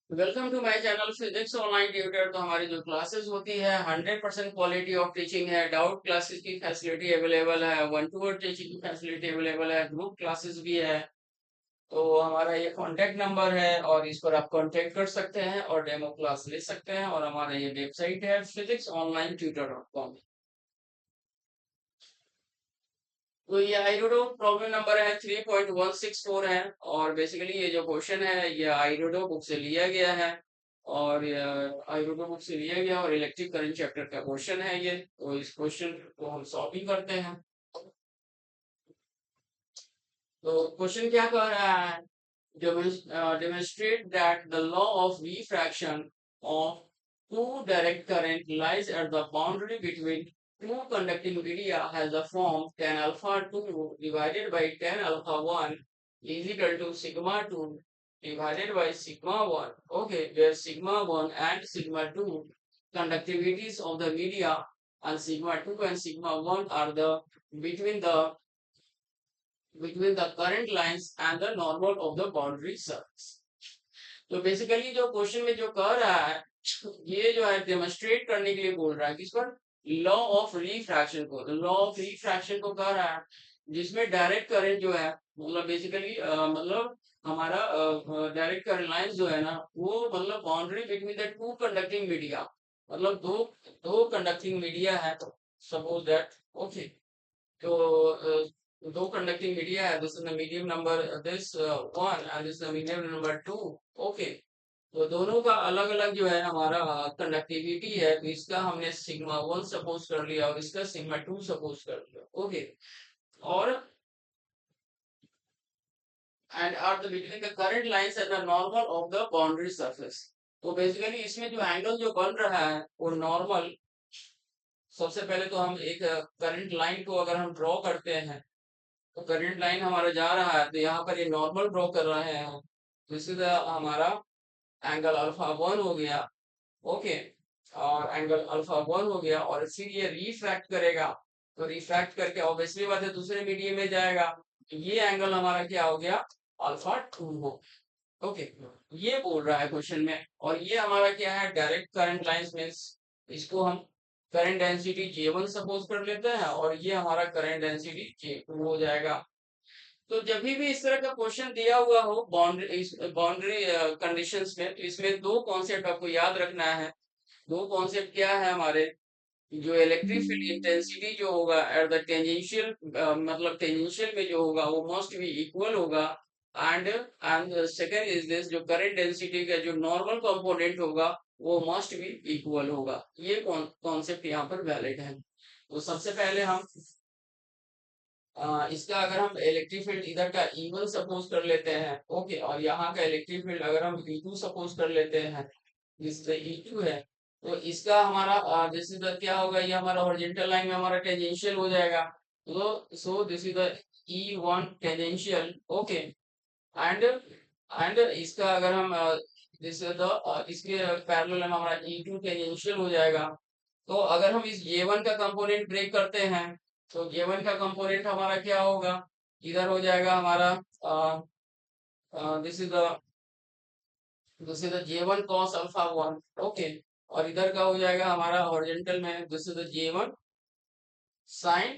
Welcome to my channel physics online tutor. तो हमारी जो क्लासेस होती है 100% क्वालिटी ऑफ टीचिंग है। डाउट क्लासेस की फैसिलिटी अवेलेबल है, वन टू वन टीचिंग की फैसिलिटी अवेलेबल है, ग्रुप क्लासेस भी है। तो हमारा ये कॉन्टेक्ट नंबर है और इस पर आप कॉन्टेक्ट कर सकते हैं और डेमो क्लास ले सकते हैं। और हमारा ये वेबसाइट है physicsonlinetutor.com। तो ये आईरोडो प्रॉब्लम नंबर है 3.164 है। और बेसिकली ये जो क्वेश्चन है ये आईरोडो बुक से लिया गया है। और आईरोडो बुक से लिया गया और इलेक्ट्रिक करंट चैप्टर का क्वेश्चन है ये। तो इस क्वेश्चन को हम सॉल्व करते हैं। तो क्वेश्चन क्या कह रहा है? Demonstrate that the law of refraction of two direct current lies at the boundary between two conducting media has the form tan alpha 2 divided by tan alpha 1 is equal to sigma 2 divided by sigma 1. Okay, where sigma 1 and sigma 2 conductivities of the media and sigma 2 and sigma 1 are the between the between the current lines and the normal of the boundary surface. तो basically जो question में जो कह रहा है ये जो है डेमोन्स्ट्रेट करने के लिए बोल रहा है किस पर? लॉ ऑफ रिफ्रैक्शन को। लॉ ऑफ रिफ्रैक्शन को कह रहा है जिसमें डायरेक्ट करंट जो है मतलब बेसिकली मतलब हमारा डायरेक्ट करंट लाइन जो है ना वो मतलब boundary between the two conducting media मतलब दो दो कंडक्टिंग मीडिया है। Suppose that okay. तो दो कंडक्टिंग मीडिया है, this is the medium number this one and this the medium number two. Okay. तो दोनों का अलग अलग जो है हमारा कंडक्टिविटी है, तो इसका हमने सिग्मा वन सपोज कर लिया और इसका सिग्मा टू सपोज कर लिया। ओके। और and are the between the current lines at the normal of the boundary surface. तो बेसिकली इसमें जो एंगल जो बन रहा है वो नॉर्मल। सबसे पहले तो हम एक करंट लाइन को अगर हम ड्रॉ करते हैं तो करंट लाइन हमारा जा रहा है तो यहाँ पर ये नॉर्मल ड्रॉ कर रहे हैं। तो इसी तरह हमारा एंगल अल्फा वन हो गया। ओके। और एंगल अल्फा वन हो गया और फिर ये रिफ्रैक्ट करेगा। तो रिफ्रैक्ट करके ऑब्वियसली बात है दूसरे मीडियम में जाएगा। तो ये एंगल हमारा क्या हो गया? अल्फा टू हो। ओके। ये बोल रहा है क्वेश्चन में। और ये हमारा क्या है? डायरेक्ट करंट लाइंस मींस इसको हम करंट डेंसिटी J1 सपोज कर लेते हैं और ये हमारा करंट डेंसिटी J2 हो जाएगा। तो जब भी इस तरह का क्वेश्चन दिया हुआ हो बाउंड्री कंडीशंस में तो इसमें दो कॉन्सेप्ट आपको याद रखना है। दो कॉन्सेप्ट क्या है हमारे? जो इलेक्ट्रिक फील्ड इंटेंसिटी जो होगा एट द टेंजेंशियल मतलब टेंजेंशियल में जो होगा वो मस्ट बी इक्वल होगा। एंड सेकंड इज दिस जो करंट डेंसिटी का जो नॉर्मल कंपोनेंट होगा वो मस्ट बी इक्वल होगा। ये कॉन्सेप्ट यहाँ पर वैलिड है। तो सबसे पहले हम इसका अगर हम इलेक्ट्रिक फील्ड इधर का E1 सपोज कर लेते हैं। ओके। और यहाँ का इलेक्ट्रिक फील्ड अगर हम E2 सपोज कर लेते हैं जिससे E2 है। तो इसका हमारा दिस इज द क्या होगा? ये हमारा हॉरिजॉन्टल लाइन में हमारा टेंजेंशियल हो जाएगा। तो so this is the E1 tangential. Okay. And इसका अगर हम दिस इज द इसके पैरेलल में हमारा E2 टेंजेंशियल हो जाएगा। तो अगर हम इस J1 का कंपोनेंट ब्रेक करते हैं तो J1 का कंपोनेंट हमारा क्या होगा? इधर हो जाएगा हमारा this is the J1 cos alpha one. Okay. और इधर का हो जाएगा हमारा हॉरिजॉन्टल में this is the J1 sin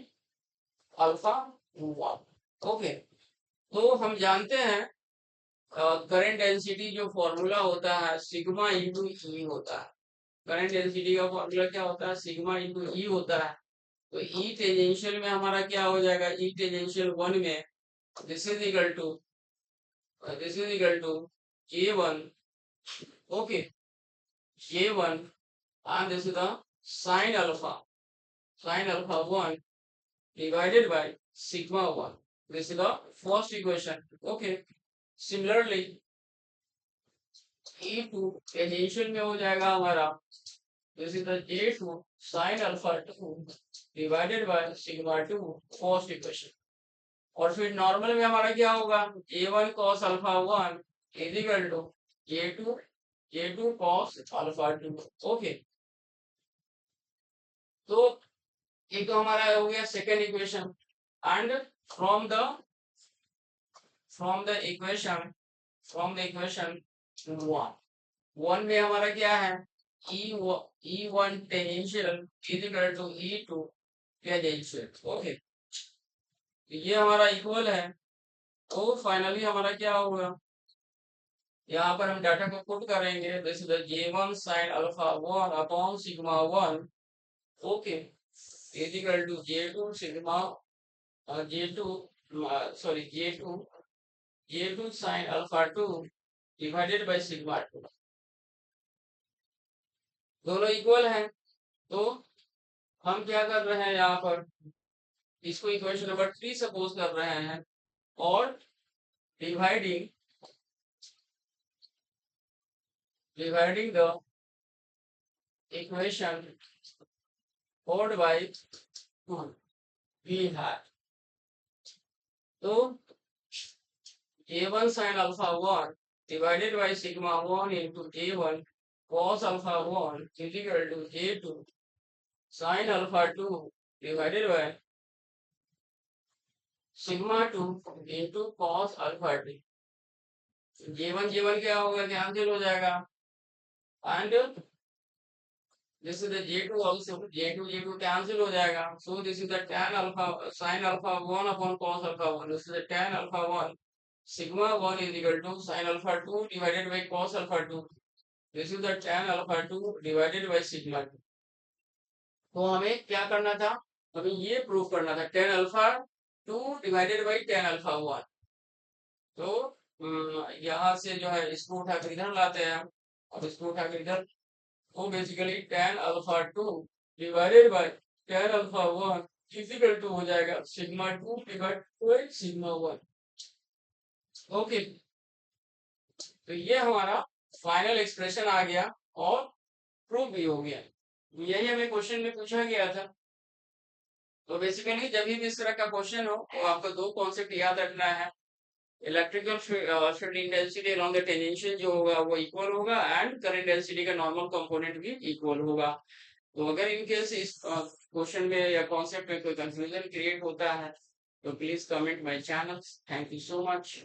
alpha one. Okay. तो हम जानते हैं करंट डेंसिटी जो फॉर्मूला होता है सिग्मा इंटू ई होता है। करंट डेंसिटी का फॉर्मूला क्या होता है? सिग्मा इंटू ई होता है। तो ई टेंजेंशियल में हमारा क्या हो जाएगा? ई टेंजेंशियल वन में this is equal to J1। Okay. J1 and this is the sin alpha 1 divided by sigma 1। This is the first equation। Okay। Similarly E2 tangential में हो जाएगा हमारा this is the J2 sin alpha 2 divided by sigma 2 first equation। और फिर normal में हमारा क्या होगा? J1 cos alpha 1 is equal to J2 cos alpha 2। Okay. तो ये तो हमारा हो गया second equation. And from the from the equation from the equation one one में हमारा क्या है, E1 tangential equal to E2 tangential. Okay, ये हमारा इक्वल है। तो फाइनली हमारा क्या होगा, यहाँ पर हम डाटा को पुट करेंगे, this is the J1 sin alpha 1 upon sigma 1, okay, is equal to J2 sigma J2 sorry J2 sin alpha 2 divided by sigma 2, दोनों इक्वल हैं। तो हम क्या कर रहे हैं यहाँ पर, इसको इक्वेशन नंबर 3 सपोज कर रहे हैं, और dividing the equation 4 by 2 we है। तो J1 sin alpha 1 divided by sigma 1 into J1 cos alpha 1 is equal to J2 sin alpha 2 divided by sigma 2 into cos alpha 2। J1 क्या होगा, cancel हो जाएगा, and this is the J2 also, J2 cancel हो जाएगा, so this is the tan alpha sin alpha 1 upon cos alpha 1, this is the tan alpha 1 sigma 1 is equal to sin alpha 2 divided by cos alpha 2, this is the tan alpha 2 divided by sigma 2। तो हमें क्या करना था, हमें ये prove करना था tan alpha 2 divided by tan alpha 1। तो यहाँ से जो है इसको उठाकर इधर लाते हैं, और इसको उठाकर इधर, तो basically tan alpha 2 divided by tan alpha 1 equal to हो जाएगा sigma 2 divide by sigma 1। Okay, तो ये हमारा फाइनल एक्सप्रेशन आ गया और प्रूव भी हो गया। यही हमें क्वेश्चन में पूछा गया था। तो बेसिकली जब भी इस तरह का क्वेश्चन हो तो आपको दो कॉन्सेप्ट याद रखना है, electrical field intensity along the tangential जो होगा वो इक्वल होगा, एंड करंट डेंसिटी का नॉर्मल कंपोनेंट भी इक्वल होगा। तो अगर इन केस इस क्वेश्चन में या कॉन्सेप्ट में कोई कंफ्यूजन क्रिएट होता है तो please comment my channel. Thank you so much.